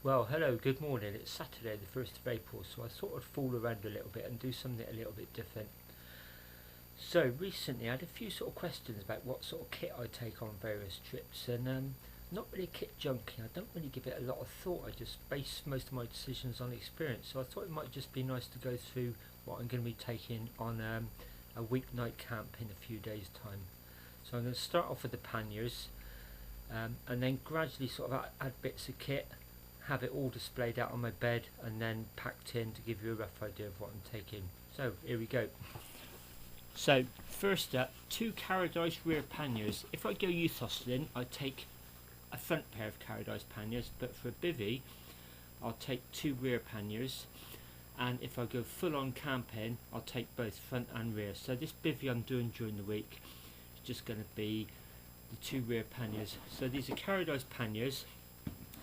Well, hello, good morning. It's Saturday, the 1st of April, so I thought I'd fool around a little bit and do something a little bit different. So, recently I had a few sort of questions about what sort of kit I take on various trips, and not really a kit junkie. I don't really give it a lot of thought. I just base most of my decisions on experience, so I thought it might just be nice to go through what I'm going to be taking on a weeknight camp in a few days' time. So I'm going to start off with the panniers, and then gradually sort of add bits of kit, have it all displayed out on my bed and then packed in to give you a rough idea of what I'm taking. So here we go. So first up, 2 Carradise rear panniers. If I go youth hosteling, I take a front pair of Carradise panniers, but for a bivvy I'll take 2 rear panniers, and if I go full on camping I'll take both front and rear. So this bivvy I'm doing during the week is just going to be the 2 rear panniers. So these are Carradise panniers.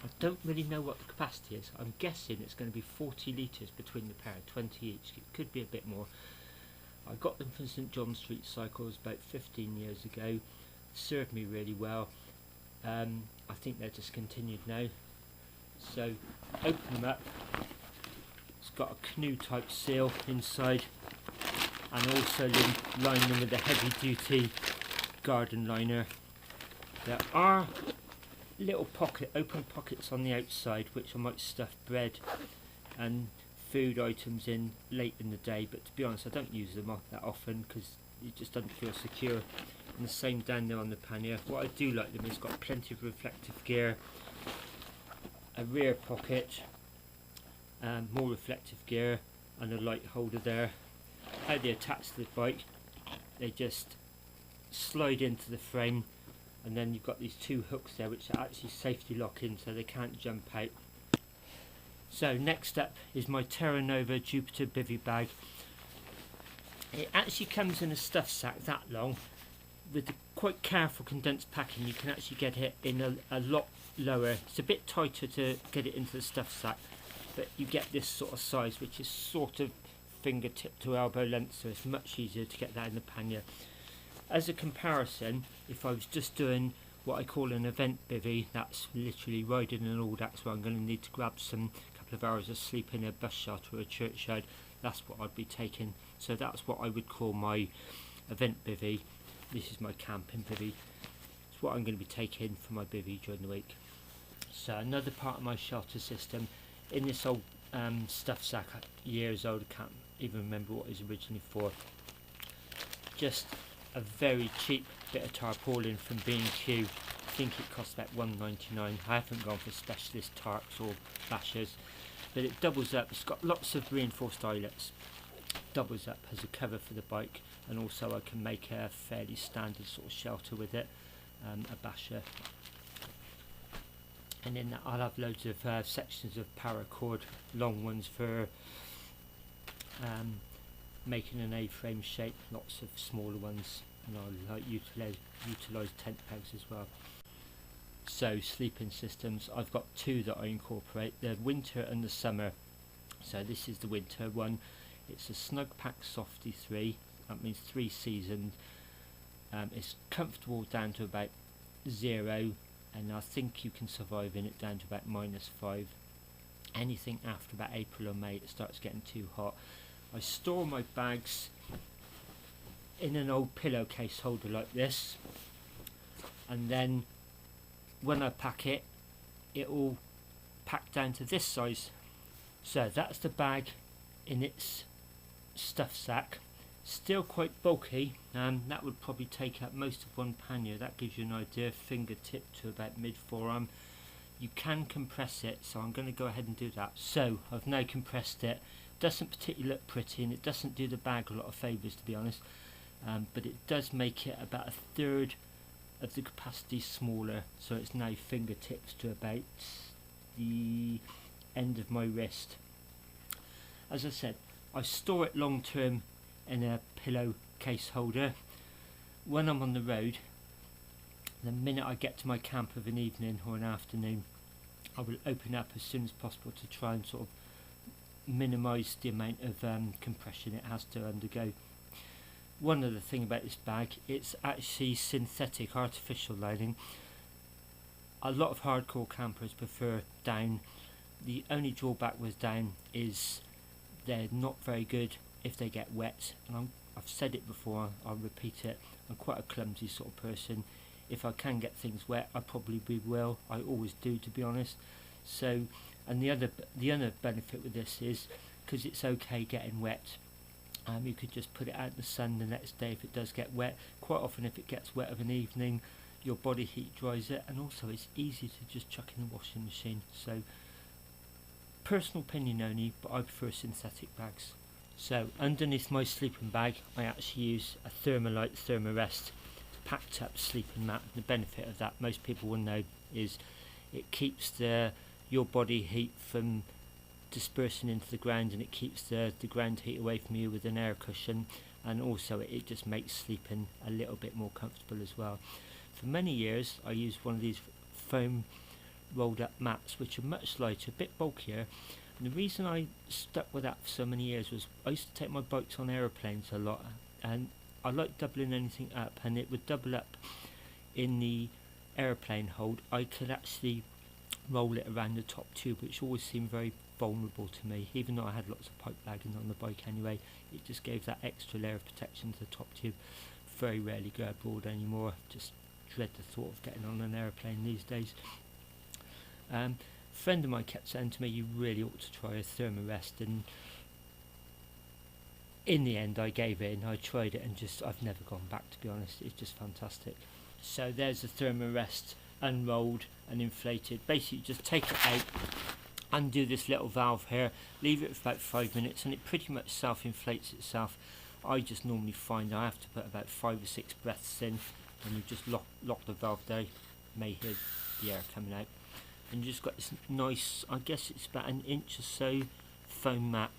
I don't really know what the capacity is. I'm guessing it's going to be 40 litres between the pair, 20 each. It could be a bit more. I got them from St John Street Cycles about 15 years ago. Served me really well. I think they're discontinued now. So open them up. It's got a canoe type seal inside, and also line them with a heavy duty garden liner. There are little open pockets on the outside which I might stuff bread and food items in late in the day, but to be honest I don't use them that often because it just doesn't feel secure. And the same down there on the pannier. What I do like them is got plenty of reflective gear, a rear pocket, more reflective gear, and a light holder there. How they attach to the bike, they just slide into the frame, and then you've got these 2 hooks there which are actually safety lock in so they can't jump out. So next up is my Terra Nova Jupiter bivvy bag. It actually comes in a stuff sack that long. With the quite careful condensed packing you can actually get it in a lot lower. It's a bit tighter to get it into the stuff sack, but you get this sort of size which is sort of fingertip to elbow length, so it's much easier to get that in the pannier. As a comparison, if I was just doing what I call an event bivvy, that's literally riding an Audax where I'm going to need to grab some couple of hours of sleep in a bus shelter or a churchyard, that's what I'd be taking. So that's what I would call my event bivvy. This is my camping bivvy. It's what I'm going to be taking for my bivvy during the week. So another part of my shelter system, in this old stuff sack, years old, I can't even remember what it was originally for. Just a very cheap bit of tarpaulin from B&Q. I think it cost about $1.99. I haven't gone for specialist tarps or bashers, but it doubles up. It's got lots of reinforced eyelets. Doubles up as a cover for the bike, and also I can make a fairly standard sort of shelter with it, a basher. And in that I'll have loads of sections of paracord, long ones for making an A-frame shape, lots of smaller ones, and I'll utilise tent pegs as well. So sleeping systems, I've got 2 that I incorporate, the winter and the summer. So this is the winter one. It's a Snug Pack Softy 3, that means 3 seasoned. It's comfortable down to about 0, and I think you can survive in it down to about -5. Anything after about April or May it starts getting too hot. I store my bags in an old pillowcase holder like this, and then when I pack it, it will pack down to this size. So that's the bag in its stuff sack. Still quite bulky, that would probably take up most of one pannier. That gives you an idea, fingertip to about mid forearm. You can compress it, so I'm going to go ahead and do that. So I've now compressed it. Doesn't particularly look pretty, and it doesn't do the bag a lot of favours, to be honest, but it does make it about 1/3 of the capacity smaller, so it's now fingertips to about the end of my wrist. As I said, I store it long term in a pillowcase holder. When I'm on the road, the minute I get to my camp of an evening or an afternoon, I will open up as soon as possible to try and sort of minimise the amount of compression it has to undergo. One other thing about this bag, it's actually synthetic, artificial lining. A lot of hardcore campers prefer down. The only drawback with down is they're not very good if they get wet, and I've said it before, I'll repeat it, I'm quite a clumsy sort of person. If I can get things wet, I probably will. I always do, to be honest. So, and the other benefit with this is, because it's okay getting wet, you could just put it out in the sun the next day if it does get wet. Quite often if it gets wet of an evening, your body heat dries it, and also it's easy to just chuck in the washing machine. So, personal opinion only, but I prefer synthetic bags. So underneath my sleeping bag I actually use a Thermalite Thermarest packed up sleeping mat. The benefit of that, most people will know, is it keeps your body heat from dispersing into the ground, and it keeps the ground heat away from you with an air cushion, and also it just makes sleeping a little bit more comfortable as well. For many years I used one of these foam rolled up mats, which are much lighter, a bit bulkier, and the reason I stuck with that for so many years was I used to take my bikes on aeroplanes a lot, and I like doubling anything up, and it would double up in the aeroplane hold. I could actually roll it around the top tube, which always seemed very vulnerable to me, even though I had lots of pipe bagging on the bike anyway. It just gave that extra layer of protection to the top tube. Very rarely go abroad anymore, just dread the thought of getting on an aeroplane these days. A friend of mine kept saying to me, you really ought to try a Thermarest, and in the end I gave in. I tried it and I've never gone back, to be honest. It's just fantastic. So there's the Thermarest unrolled and inflated. Basically just take it out, undo this little valve here, leave it for about 5 minutes, and it pretty much self-inflates itself. I just normally find I have to put about 5 or 6 breaths in, and you just lock the valve there. You may hear the air coming out, and you just got this nice, I guess it's about an inch or so, foam mat.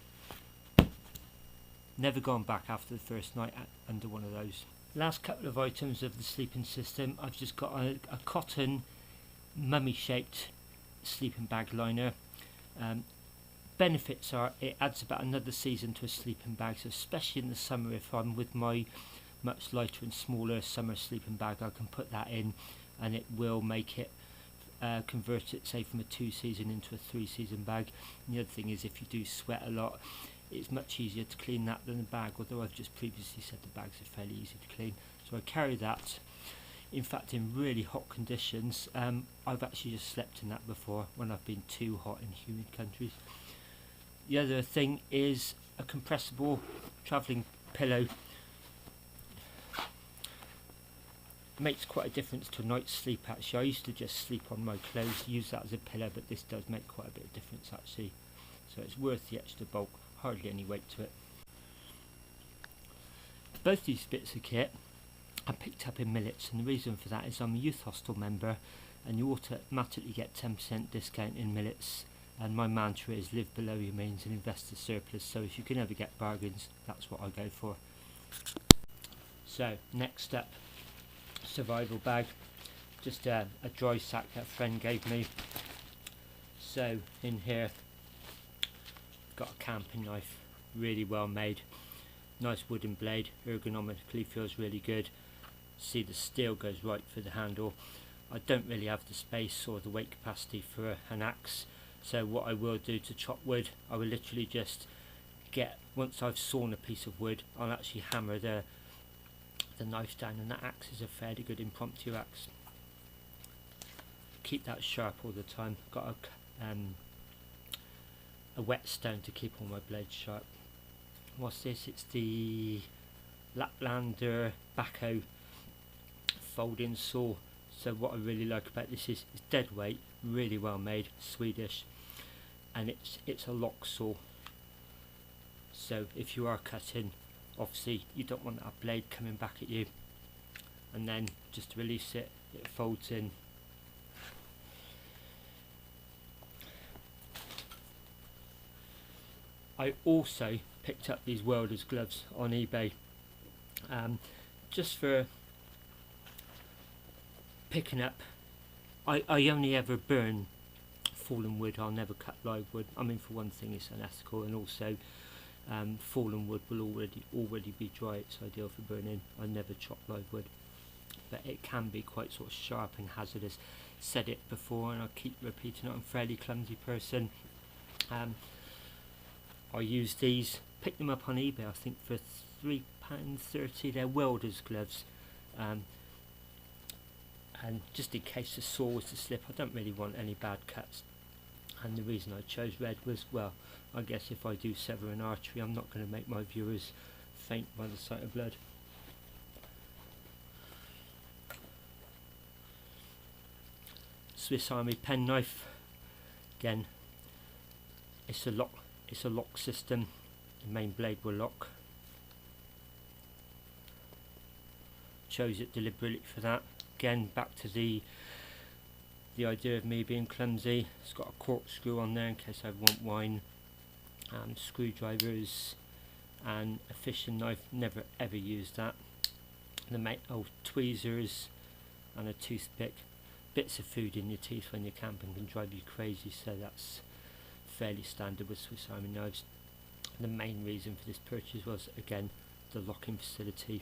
Never gone back after the first night under one of those. Last couple of items of the sleeping system, I've just got a cotton mummy shaped sleeping bag liner. Benefits are it adds about another season to a sleeping bag, so especially in the summer, if I'm with my much lighter and smaller summer sleeping bag, I can put that in and it will make it convert it, say, from a 2-season into a 3-season bag. And the other thing is, if you do sweat a lot, it's much easier to clean that than a bag, although I've just previously said the bags are fairly easy to clean. So I carry that. In fact, in really hot conditions, I've actually just slept in that before when I've been too hot in humid countries. The other thing is a compressible travelling pillow. Makes quite a difference to a night's sleep actually. I used to just sleep on my clothes, use that as a pillow, but this does make quite a bit of difference actually. So it's worth the extra bulk, hardly any weight to it. Both these bits of kit I picked up in Millets, and the reason for that is I'm a youth hostel member, and you automatically get 10% discount in Millets, and my mantra is live below your means and invest the surplus. So if you can ever get bargains, that's what I go for. So next up, survival bag, just a dry sack that a friend gave me. So in here got a camping knife, really well made, nice wooden blade, ergonomically feels really good. See, the steel goes right through the handle. I don't really have the space or the weight capacity for an axe, so what I will do to chop wood, I will literally just once I've sawn a piece of wood, I'll actually hammer the knife down, and that axe is a fairly good impromptu axe. Keep that sharp all the time. Got a whetstone to keep all my blades sharp. What's this? It's the Laplander Baco folding saw. So what I really like about this is it's dead weight, really well made, Swedish, and it's a lock saw. So if you are cutting, obviously you don't want that blade coming back at you, and then just to release it, it folds in. I also picked up these welder's gloves on eBay, just for picking up. I only ever burn fallen wood, I'll never cut live wood. I mean, for one thing it's unethical, and also fallen wood will already be dry, it's ideal for burning. I never chop live wood, but it can be quite sort of sharp and hazardous. Said it before and I keep repeating it, I'm a fairly clumsy person. I use these, picked them up on eBay I think for £3.30. They're welder's gloves, and just in case the saw was to slip, I don't really want any bad cuts. And the reason I chose red was, well, I guess if I do sever an artery, I'm not going to make my viewers faint by the sight of blood. Swiss Army penknife. Again, it's a lock system. The main blade will lock. Chose it deliberately for that. Again, back to the idea of me being clumsy. It's got a corkscrew on there in case I want wine. Screwdrivers and a fishing knife. Never ever used that. Tweezers and a toothpick. Bits of food in your teeth when you're camping can drive you crazy, so that's fairly standard with Swiss Army knives. The main reason for this purchase was, again, the locking facility,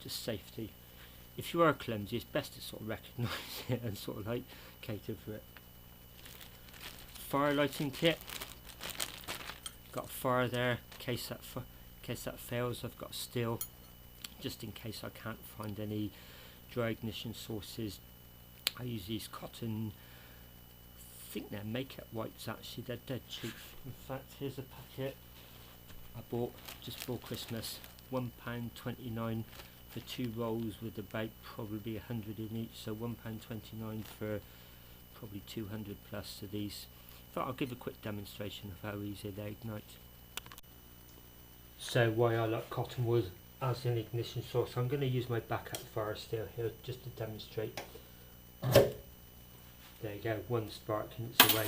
just safety. If you are clumsy, it's best to sort of recognise it and sort of like cater for it. Fire lighting kit. Got a fire there in case that fails. I've got steel just in case I can't find any dry ignition sources. I use these cotton, I think they're makeup wipes actually, they're dead cheap. In fact, here's a packet I bought just for Christmas, £1.29 for 2 rolls with about probably 100 in each, so £1.29 for probably 200 plus of these. But I'll give a quick demonstration of how easy they ignite. So why I like cotton wool as an ignition source, I'm going to use my backup fire steel here just to demonstrate. There you go, one spark and it's away.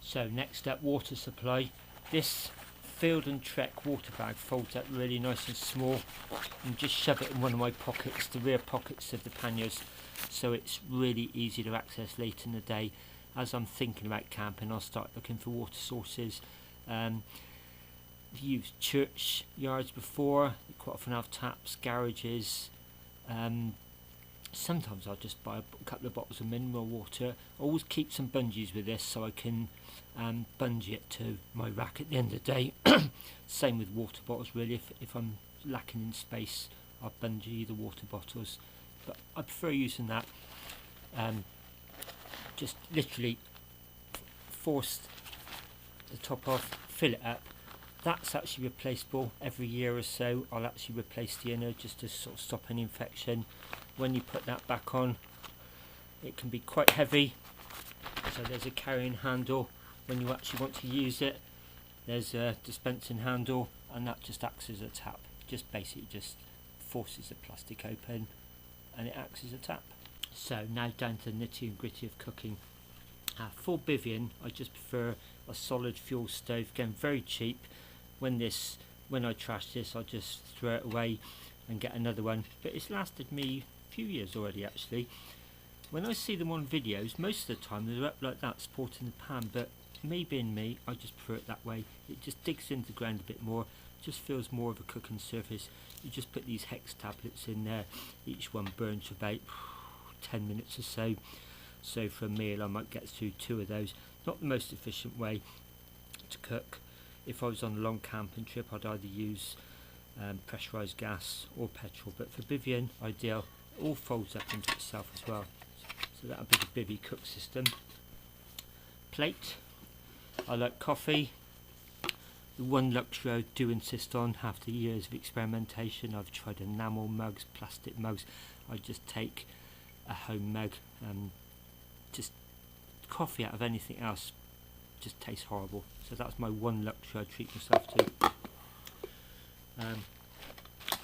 So next up, water supply. This Field and Trek water bag folds up really nice and small, and just shove it in one of my pockets, the rear pockets of the panniers, so it's really easy to access late in the day. As I'm thinking about camping, I'll start looking for water sources. I've used church yards before, you quite often have taps, garages. Sometimes I'll just buy a couple of bottles of mineral water. I always keep some bungees with this so I can bungee it to my rack at the end of the day. Same with water bottles really, if I'm lacking in space I'll bungee the water bottles, but I prefer using that. Just literally force the top off, fill it up. That's actually replaceable every year or so. I'll actually replace the inner just to sort of stop an infection. When you put that back on, it can be quite heavy, so there's a carrying handle when you actually want to use it. There's a dispensing handle, and that just acts as a tap. Just basically just forces the plastic open and it acts as a tap. So now down to the nitty and gritty of cooking. For bivouac I just prefer a solid fuel stove, again very cheap. When I trash this I'll just throw it away and get another one, but it's lasted me a few years already actually. When I see them on videos, most of the time they're up like that supporting the pan, but me being me, I just prefer it that way. It just digs into the ground a bit more, just feels more of a cooking surface. You just put these hex tablets in there, each one burns for about 10 minutes or so. So for a meal I might get through 2 of those. Not the most efficient way to cook. If I was on a long camping trip I'd either use pressurised gas or petrol, but for bivouac ideal. It all folds up into itself as well, so that'll be the bivvy cook system. Plate. I like coffee. The one luxury I do insist on after years of experimentation, I've tried enamel mugs, plastic mugs. I just take a home mug. Just coffee out of anything else just tastes horrible, so that's my one luxury I treat myself to.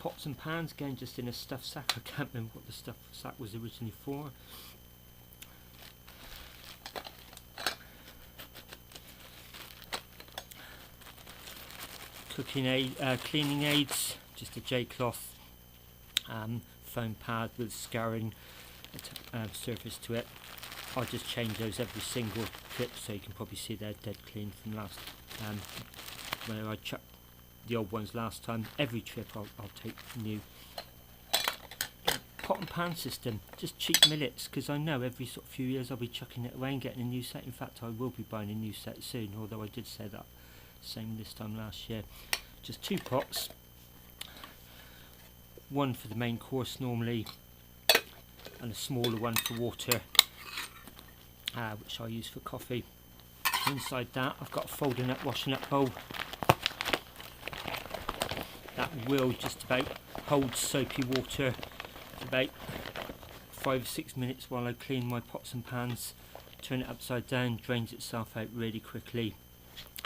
Pots and pans, again just in a stuff sack. I can't remember what the stuff sack was originally for. Cleaning aids, just a J-cloth foam pad with scouring surface to it. I'll just change those every single trip, so you can probably see they're dead clean from last when I chucked the old ones last time. Every trip I'll take new. pot and pan system, just cheap millets, because I know every sort of few years I'll be chucking it away and getting a new set. In fact, I will be buying a new set soon, although I did say that same this time last year. Just 2 pots, one for the main course normally, and a smaller one for water, which I use for coffee. Inside that I've got a folding up washing up bowl that will just about hold soapy water for about 5 or 6 minutes while I clean my pots and pans. Turn it upside down, drains itself out really quickly,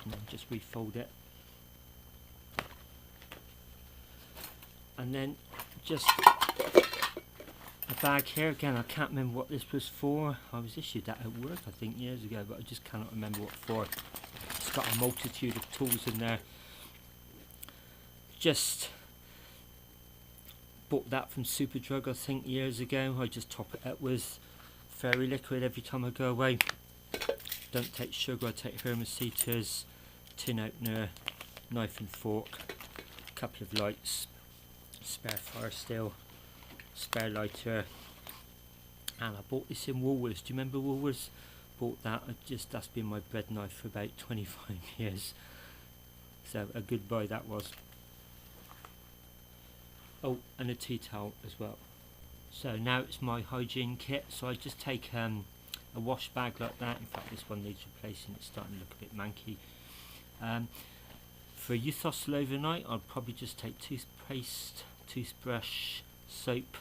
and then just refold it. And then just a bag here, again I can't remember what this was for. I was issued that at work I think years ago, but I just cannot remember what for. It's got a multitude of tools in there. Just bought that from Superdrug I think years ago. I just top it up with fairy liquid every time I go away. Don't take sugar, I take hermicitas, tin opener, knife and fork, a couple of lights, spare fire still, spare lighter, and I bought this in Woolworths. Do you remember Woolworths? Bought that. That's been my bread knife for about 25 years, so a good buy that was. Oh, and a tea towel as well. So now it's my hygiene kit. So I just take a wash bag like that. In fact, this one needs replacing, it's starting to look a bit manky. For youth hostel overnight, I'll probably just take toothpaste, toothbrush, soap.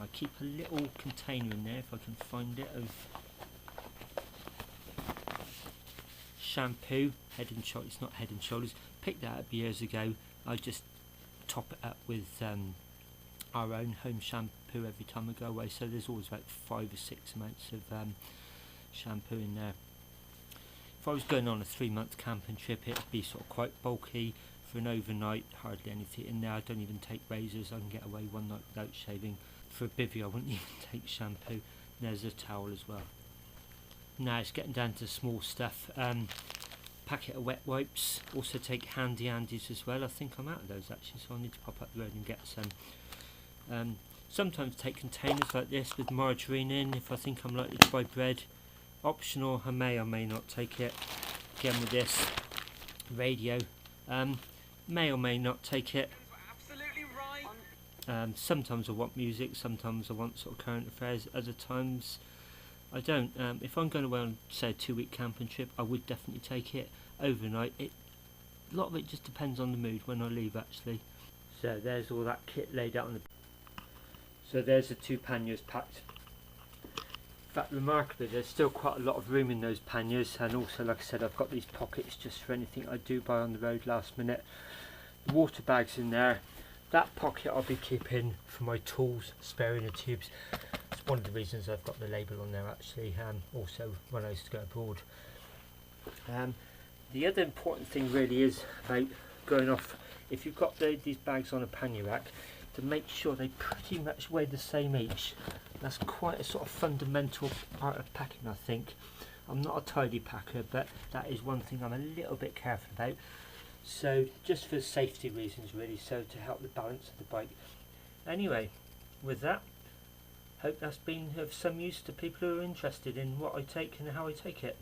I keep a little container in there if I can find it of shampoo, Head and Shoulders. It's not Head and Shoulders, picked that up years ago. I just top it up with our own home shampoo every time I go away, so there's always about 5 or 6 amounts of shampoo in there. If I was going on a 3-month camping trip, it would be sort of quite bulky. For an overnight, hardly anything in there. I don't even take razors, I can get away one night without shaving. For a bivvy I wouldn't even take shampoo. There's a towel as well. Now it's getting down to small stuff. Packet of wet wipes, also take handy andies as well. I think I'm out of those actually, so I need to pop up the road and get some. Sometimes take containers like this with margarine in if I think I'm likely to buy bread. Optional, I may or may not take it. Again with this radio, may or may not take it. Sometimes I want music, sometimes I want sort of current affairs, other times I don't. If I'm going away on say a 2-week camping trip, I would definitely take it. Overnight, a lot of it just depends on the mood when I leave actually. So there's all that kit laid out on the. So there's the 2 panniers packed. In fact, remarkably, there's still quite a lot of room in those panniers, and also, like I said, I've got these pockets just for anything I do buy on the road last minute. The water bags in there. That pocket I'll be keeping for my tools, spare inner tubes. It's one of the reasons I've got the label on there actually. Also, when I used to go abroad. The other important thing really is about going off. If you've got these bags on a pannier rack, to make sure they pretty much weigh the same each. That's quite a sort of fundamental part of packing, I think. I'm not a tidy packer, but that is one thing I'm a little bit careful about. So just for safety reasons really, so to help the balance of the bike. Anyway, with that, hope that's been of some use to people who are interested in what I take and how I take it.